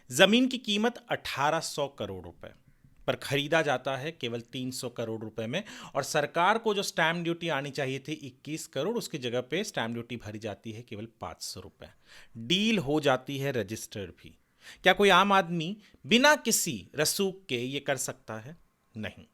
जमीन की कीमत 1800 करोड़ रुपए पर खरीदा जाता है केवल 300 करोड़ रुपए में। और सरकार को जो स्टैंप ड्यूटी आनी चाहिए थी 21 करोड़, उसकी जगह पे स्टैंप ड्यूटी भरी जाती है केवल 500 रुपए। डील हो जाती है रजिस्टर्ड भी। क्या कोई आम आदमी बिना किसी रसूख के ये कर सकता है? नहीं।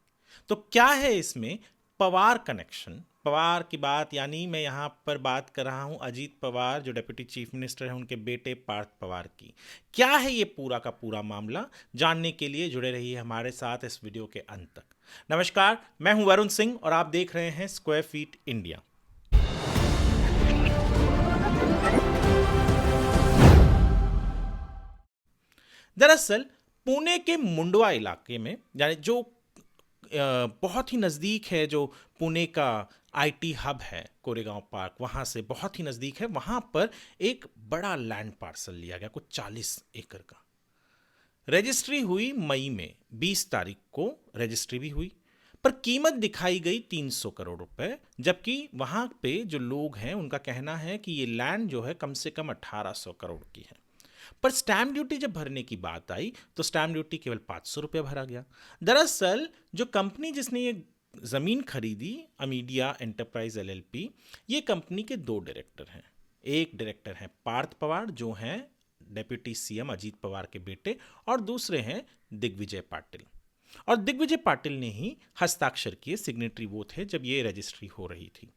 तो क्या है इसमें पवार कनेक्शन? पवार की बात, यानी मैं यहाँ पर बात कर रहा हूँ अजीत पवार जो डेप्यूटी चीफ मिनिस्टर हैं, उनके बेटे पार्थ पवार की। क्या है ये पूरा का पूरा मामला? जानने के लिए जुड़े रहिए हमारे साथ इस वीडियो के अंत तक। नमस्कार, मैं हूं वरुण सिंह और आप देख रहे हैं स्क्वायर फीट इंडिया। दरअसल पुणे के मुंडवा इलाके में, यानी जो बहुत ही नज़दीक है, जो पुणे का आईटी हब है कोरेगांव पार्क, वहाँ से बहुत ही नज़दीक है, वहाँ पर एक बड़ा लैंड पार्सल लिया गया, कुछ 40 एकड़ का। रजिस्ट्री हुई मई में, 20 तारीख को रजिस्ट्री भी हुई, पर कीमत दिखाई गई 300 करोड़ रुपए, जबकि वहाँ पे जो लोग हैं उनका कहना है कि ये लैंड जो है कम से कम 1800 करोड़ की है। पर स्टैंप ड्यूटी जब भरने की बात आई तो स्टैंप ड्यूटी केवल 500 रुपये भरा गया। दरअसल जो कंपनी जिसने ये ज़मीन खरीदी, अमीडिया एंटरप्राइज एलएलपी, ये कंपनी के दो डायरेक्टर हैं। एक डायरेक्टर हैं पार्थ पवार जो हैं डेप्यूटी सीएम अजीत पवार के बेटे, और दूसरे हैं दिग्विजय पाटिल। और दिग्विजय पाटिल ने ही हस्ताक्षर किए, सिग्नेटरी वो थे जब ये रजिस्ट्री हो रही थी।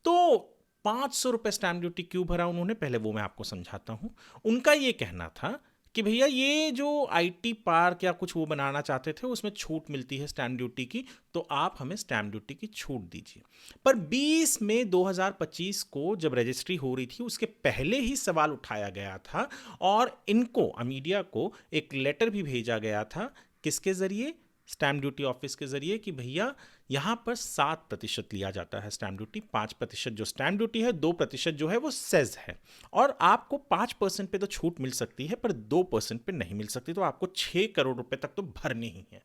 तो 500 रुपये स्टैंप ड्यूटी क्यों भरा उन्होंने, पहले वो मैं आपको समझाता हूँ। उनका ये कहना था कि भैया ये जो आईटी पार्क या कुछ वो बनाना चाहते थे उसमें छूट मिलती है स्टैंप ड्यूटी की, तो आप हमें स्टैंप ड्यूटी की छूट दीजिए। पर 20 मई 2025 को जब रजिस्ट्री हो रही थी उसके पहले ही सवाल उठाया गया था और इनको, अमीडिया को, एक लेटर भी भेजा गया था। किसके जरिए? स्टैंप ड्यूटी ऑफिस के जरिए, कि भैया यहाँ पर 7% लिया जाता है स्टैंप ड्यूटी, 5% जो स्टैंप ड्यूटी है, 2% जो है वो सेज है, और आपको 5% पे तो छूट मिल सकती है पर 2% पे नहीं मिल सकती, तो आपको 6 करोड़ रुपए तक तो भरने ही है।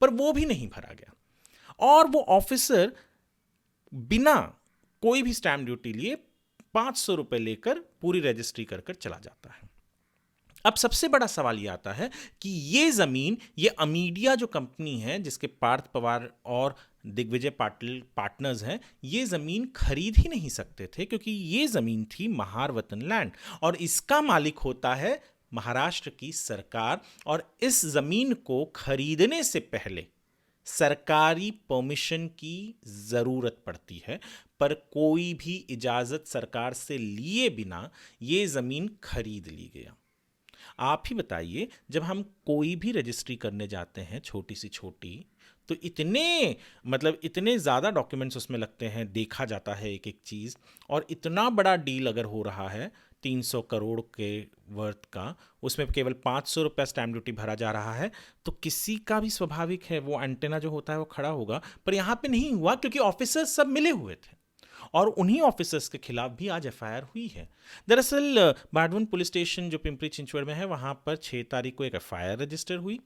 पर वो भी नहीं भरा गया और वो ऑफिसर बिना कोई भी स्टैंप ड्यूटी लिए 500 रुपये लेकर पूरी रजिस्ट्री कर कर चला जाता है। अब सबसे बड़ा सवाल ये आता है कि ये जमीन, ये अमीडिया जो कंपनी है जिसके पार्थ पवार और दिग्विजय पाटिल पार्टनर्स हैं, ये जमीन खरीद ही नहीं सकते थे क्योंकि ये जमीन थी महारवतन लैंड और इसका मालिक होता है महाराष्ट्र की सरकार। और इस जमीन को खरीदने से पहले सरकारी परमिशन की जरूरत पड़ती है, पर कोई भी इजाजत सरकार से लिए बिना ये जमीन खरीद ली गया। आप ही बताइए, जब हम कोई भी रजिस्ट्री करने जाते हैं छोटी सी छोटी, तो इतने ज़्यादा डॉक्यूमेंट्स उसमें लगते हैं, देखा जाता है एक एक चीज़, और इतना बड़ा डील अगर हो रहा है 300 करोड़ के वर्थ का, उसमें केवल 500 रुपये स्टैंप ड्यूटी भरा जा रहा है, तो किसी का भी स्वाभाविक है वो एंटेना जो होता है वो खड़ा होगा। पर यहाँ पे नहीं हुआ क्योंकि ऑफिसर्स सब मिले हुए थे और उन्हीं ऑफिसर्स के खिलाफ भी आज एफआईआर हुई है। दरअसल बाडवन पुलिस स्टेशन जो पिंपरी चिंचवड़ में है, वहाँ पर 6 तारीख को एक एफआईआर रजिस्टर हुई।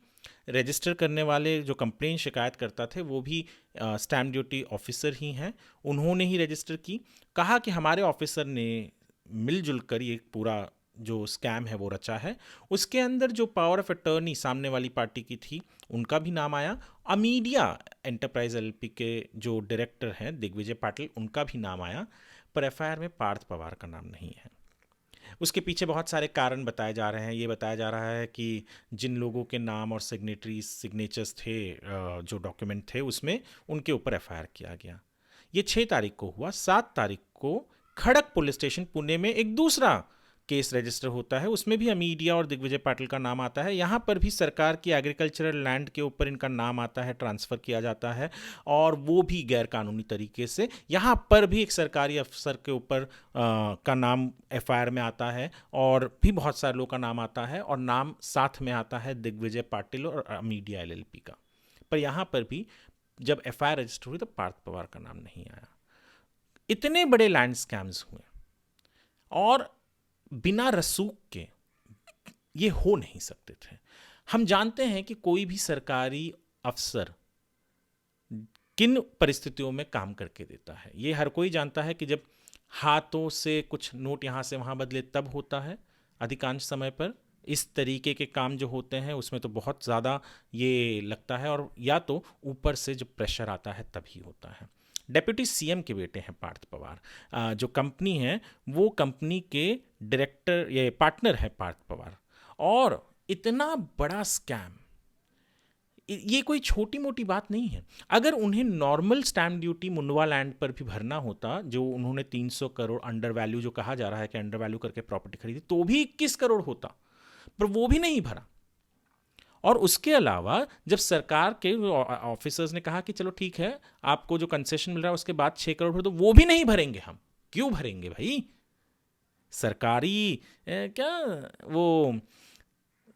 रजिस्टर करने वाले जो कंप्लेंट शिकायत करता थे वो भी स्टैंप ड्यूटी ऑफिसर ही हैं। उन्होंने ही रजिस्टर की। कहा कि हमारे ऑफिसर ने मिलजुल कर ये पूरा जो स्कैम है वो रचा है। उसके अंदर जो पावर ऑफ अटर्नी सामने वाली पार्टी की थी उनका भी नाम आया। अमीडिया एंटरप्राइज एलपी के जो डायरेक्टर हैं दिग्विजय पाटिल, उनका भी नाम आया, पर एफआईआर में पार्थ पवार का नाम नहीं है। उसके पीछे बहुत सारे कारण बताए जा रहे हैं। ये बताया जा रहा है कि जिन लोगों के नाम और सिग्नेचर्स थे, जो डॉक्यूमेंट थे उसमें, उनके ऊपर एफआईआर किया गया। ये 6 तारीख को हुआ। 7 तारीख को खड़क पुलिस स्टेशन पुणे में एक दूसरा केस रजिस्टर होता है, उसमें भी अमीडिया और दिग्विजय पाटिल का नाम आता है। यहाँ पर भी सरकार की एग्रीकल्चरल लैंड के ऊपर इनका नाम आता है, ट्रांसफ़र किया जाता है, और वो भी गैर कानूनी तरीके से। यहाँ पर भी एक सरकारी अफसर के ऊपर का नाम एफआईआर में आता है, और भी बहुत सारे लोगों का नाम आता है, और नाम साथ में आता है दिग्विजय पाटिल और अमीडिया एलएलपी का। पर यहाँ पर भी जब एफआईआर रजिस्टर हुई तो पार्थ पवार का नाम नहीं आया। इतने बड़े लैंड स्कैम्स हुए और बिना रसूख के ये हो नहीं सकते थे। हम जानते हैं कि कोई भी सरकारी अफसर किन परिस्थितियों में काम करके देता है। ये हर कोई जानता है कि जब हाथों से कुछ नोट यहाँ से वहाँ बदले तब होता है, अधिकांश समय पर इस तरीके के काम जो होते हैं उसमें तो बहुत ज़्यादा ये लगता है, और या तो ऊपर से जब प्रेशर आता है तभी होता है। डेप्यूटी सीएम के बेटे हैं पार्थ पवार। जो कंपनी है वो कंपनी के डायरेक्टर, ये पार्टनर है पार्थ पवार। और इतना बड़ा स्कैम, ये कोई छोटी मोटी बात नहीं है। अगर उन्हें normal stamp duty Mundhwa land पर भी भरना होता, जो उन्होंने 300 करोड़ अंडर वैल्यू, जो कहा जा रहा है कि अंडर वैल्यू करके प्रॉपर्टी खरीदी, तो भी 21 करोड़ होता, पर वो भी नहीं भरा। और उसके अलावा जब सरकार के ऑफिसर्स ने कहा कि चलो ठीक है, आपको जो कंसेशन मिल रहा है उसके बाद 6 करोड़ भर दो, वो भी नहीं भरेंगे हम। क्यों भरेंगे भाई? सरकारी क्या वो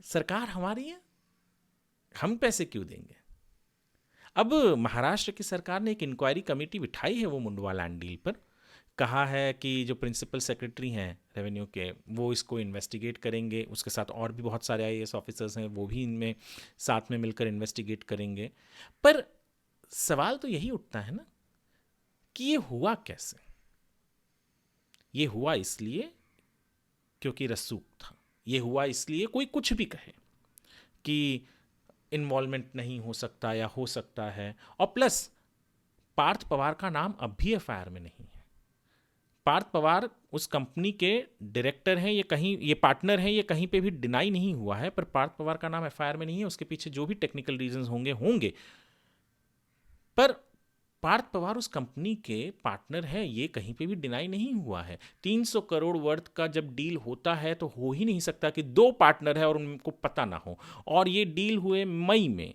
सरकार हमारी है, हम पैसे क्यों देंगे? अब महाराष्ट्र की सरकार ने एक इंक्वायरी कमेटी बिठाई है वो मुंडवा लैंड डील पर। कहा है कि जो प्रिंसिपल सेक्रेटरी हैं रेवेन्यू के, वो इसको इन्वेस्टिगेट करेंगे। उसके साथ और भी बहुत सारे आईएएस ऑफिसर्स हैं, वो भी इनमें साथ में मिलकर इन्वेस्टिगेट करेंगे। पर सवाल तो यही उठता है ना कि ये हुआ कैसे? ये हुआ इसलिए क्योंकि रसूख था। ये हुआ इसलिए, कोई कुछ भी कहे कि इन्वॉल्वमेंट नहीं हो सकता या हो सकता है। और प्लस पार्थ पवार का नाम अब भी एफआईआर में नहीं है। पार्थ पवार उस कंपनी के डायरेक्टर हैं, ये कहीं, ये पार्टनर हैं, ये कहीं पे भी डिनाई नहीं हुआ है, पर पार्थ पवार का नाम एफआईआर में नहीं है। उसके पीछे जो भी टेक्निकल रीजंस होंगे, पर पार्थ पवार उस कंपनी के पार्टनर है, ये कहीं पे भी डिनाई नहीं हुआ है। 300 करोड़ वर्थ का जब डील होता है तो हो ही नहीं सकता कि 2 पार्टनर है और उनको पता ना हो। और ये डील हुए मई में,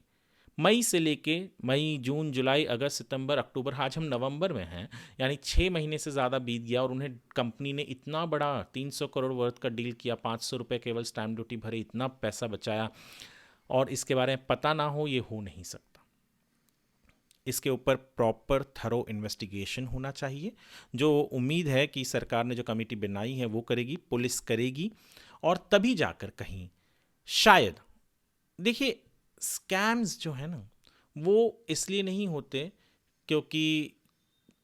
मई से लेके मई, जून, जुलाई, अगस्त, सितंबर, अक्टूबर, आज हम नवंबर में हैं, यानी 6 महीने से ज़्यादा बीत गया। और उन्हें, कंपनी ने इतना बड़ा 300 करोड़ वर्थ का डील किया, 500 रुपये केवल स्टैम्प ड्यूटी भरे, इतना पैसा बचाया, और इसके बारे में पता ना हो, ये हो नहीं सकता। इसके ऊपर प्रॉपर थरो इन्वेस्टिगेशन होना चाहिए, जो उम्मीद है कि सरकार ने जो कमेटी बनाई है वो करेगी, पुलिस करेगी, और तभी जाकर कहीं शायद, देखिए स्कैम्स जो है ना, वो इसलिए नहीं होते क्योंकि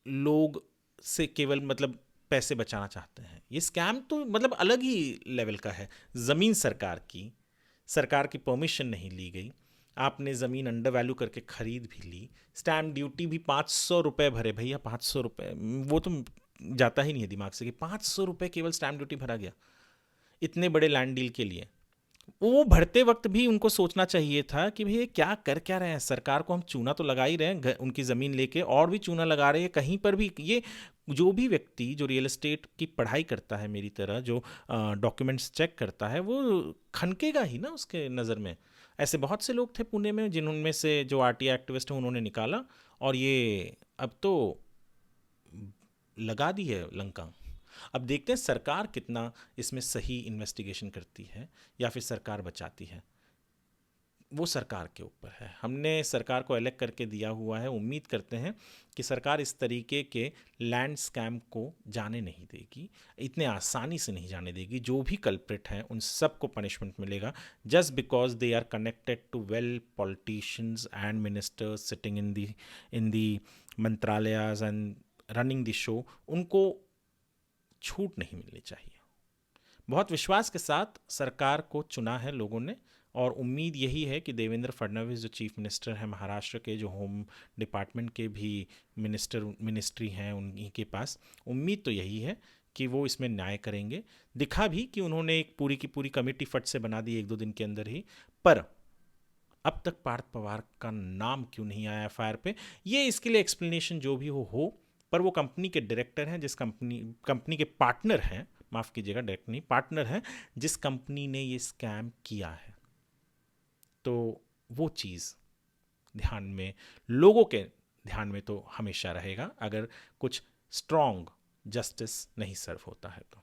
लोग से केवल मतलब पैसे बचाना चाहते हैं। ये स्कैम तो मतलब अलग ही लेवल का है। ज़मीन सरकार की परमिशन नहीं ली गई, आपने ज़मीन अंडर वैल्यू करके ख़रीद भी ली, स्टैम्प ड्यूटी भी 500 रुपये भरे। भैया 500 रुपये, वो तो जाता ही नहीं है दिमाग से कि 500 रुपये केवल स्टैम्प ड्यूटी भरा गया इतने बड़े लैंड डील के लिए। वो भरते वक्त भी उनको सोचना चाहिए था कि भैया क्या कर क्या रहे हैं, सरकार को हम चूना तो लगा ही रहे हैं, उनकी ज़मीन लेके और भी चूना लगा रहे हैं कहीं पर भी। ये जो भी व्यक्ति जो रियल एस्टेट की पढ़ाई करता है मेरी तरह, जो डॉक्यूमेंट्स चेक करता है, वो खनकेगा ही ना उसके नज़र में। ऐसे बहुत से लोग थे पुणे में जिनमें से जो आरटीआई एक्टिविस्ट हैं उन्होंने निकाला, और ये अब तो लगा दी है लंका। अब देखते हैं सरकार कितना इसमें सही इन्वेस्टिगेशन करती है या फिर सरकार बचाती है, वो सरकार के ऊपर है। हमने सरकार को अलग करके दिया हुआ है, उम्मीद करते हैं कि सरकार इस तरीके के लैंड स्कैम को जाने नहीं देगी, इतने आसानी से नहीं जाने देगी। जो भी कल्प्रिट हैं उन सबको पनिशमेंट मिलेगा, just because they are connected to well politicians and ministers sitting in the मंत्रालयाज एंड रनिंग द शो। उनको छूट नहीं मिलनी चाहिए। बहुत विश्वास के साथ सरकार को चुना है लोगों ने, और उम्मीद यही है कि देवेंद्र फडणवीस जो चीफ मिनिस्टर हैं महाराष्ट्र के, जो होम डिपार्टमेंट के भी मिनिस्ट्री हैं उन्हीं के पास, उम्मीद तो यही है कि वो इसमें न्याय करेंगे। दिखा भी कि उन्होंने एक पूरी की पूरी कमेटी फट से बना दी 1-2 दिन के अंदर ही। पर अब तक पार्थ पवार का नाम क्यों नहीं आया एफआईआर पे, ये इसके लिए एक्सप्लेनेशन जो भी हो। पर वो कंपनी के डायरेक्टर हैं, जिस कंपनी के पार्टनर हैं, माफ़ कीजिएगा डायरेक्टर नहीं, पार्टनर हैं, जिस कंपनी ने ये स्कैम किया है। तो वो चीज़ ध्यान में, लोगों के ध्यान में तो हमेशा रहेगा, अगर कुछ स्ट्रॉन्ग जस्टिस नहीं सर्व होता है तो।